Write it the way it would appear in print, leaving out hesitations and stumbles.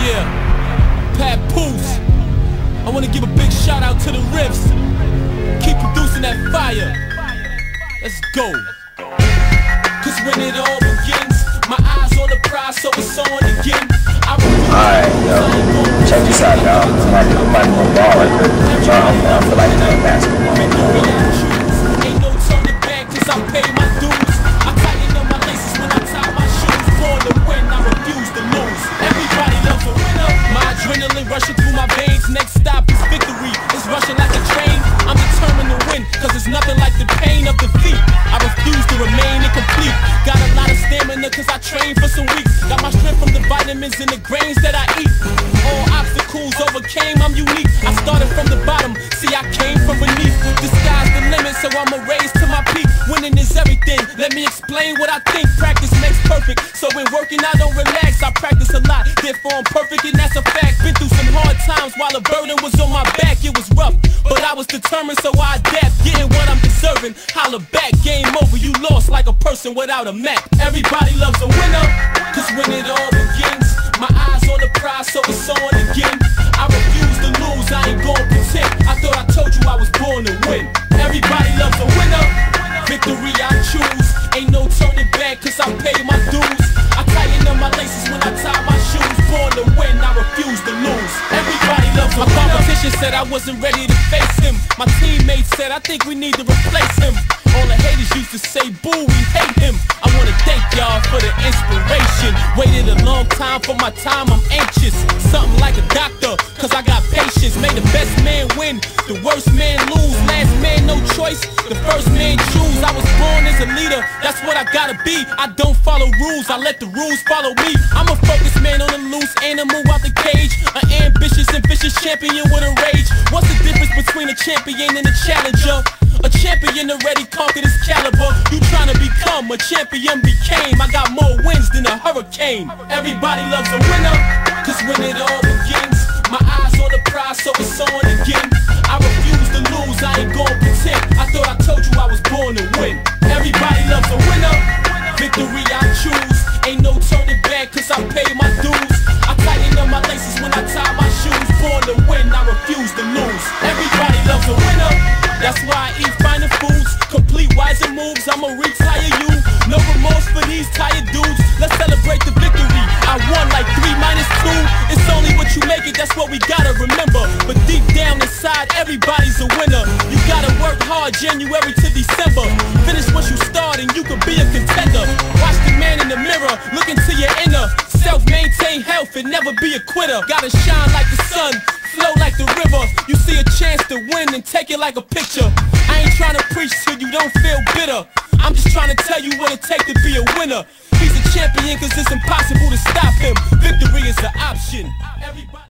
Yeah, Papoose. I wanna give a big shout out to the Riffs. Keep producing that fire. Let's go. Cause when it all begins, my eyes on the prize, so it's on again. Alright, yo. Check this out, y'all. I'm about to go ball right quick. I feel like playing basketball. Ain't no turning back, cause I pay my dues. I tighten up my laces when I tie my shoes. Born to win, I refuse to lose. Everybody loves a winner. My adrenaline rushing through my veins. Next stop is victory. It's rushing like a train. I'm determined to win, cause it's nothing like the pain of defeat. I refuse to remain incomplete. Got a lot of stamina cause I train for some weeks. Got my strength from the vitamins and the grains that I eat. All obstacles overcame, I'm unique. I started from the bottom, see I came from beneath. The sky's the limit, so I'ma raise to my peak. Winning is everything, let me explain what I think. Practice makes perfect, so when working I don't relax. I practice a lot, therefore I'm perfect and that's a fact. Been through some hard times while a burden was on my back. It was rough, but I was determined, so I adapt. Getting what I'm deserving, holla back. Game over, you lost like a person without a map. Everybody loves a winner, cause when it all begins, my eyes on the prize, so it's on again. I refuse to lose, I ain't gon' pretend. I thought I told you I was born to win. Everybody loves a winner, victory I choose. Ain't no turning back, cause I pay my dues. I tighten up my laces when I tie my shoes. Born to win, I refuse to lose. Everybody loves a winner. My competition said I wasn't ready to face him. My teammates said I think we need to replace him. All the haters used to say, boo, we hate him. I wanna thank y'all for the inspiration. Waited a long time for my time, I'm anxious. Something like a doctor, cause I got patience. May the best man win, the worst man lose. Last man no choice, the first man choose. I was born as a leader, that's what I gotta be. I don't follow rules, I let the rules follow me. I'm a focused man on the loose, animal out the cage. An ambitious and vicious champion with a rage. What's the difference between a champion and a challenger? A champion already conquered his caliber. You tryna become a champion became. I got more wins than a hurricane. Everybody loves a winner, cause when it all begins, my eyes on the prize, so it's on again. I refuse to lose, I ain't gon' pretend. I thought I told you I was born to win. Everybody loves a winner, victory I choose. Ain't no turning back, cause I pay my dues. I tighten up my laces when I tie my shoes. Born to win, I refuse to lose. Everybody loves a winner, that's why I eat finer foods. Complete wiser moves, I'ma retire you. No remorse for these tired dudes. Let's celebrate the victory. I won like 3 minus 2. It's only what you make it, that's what we gotta remember. But deep down inside, everybody's a winner. You gotta work hard January to December. Finish what you start and you could be a contender. Watch the man in the mirror, look into your inner self, maintain health and never be a quitter. Gotta shine like the sun, flow like the river. You see a chance to win and take it like a picture. I ain't trying to preach till you don't feel bitter. I'm just trying to tell you what it takes to be a winner. He's a champion cause it's impossible to stop him. Victory is the option. Everybody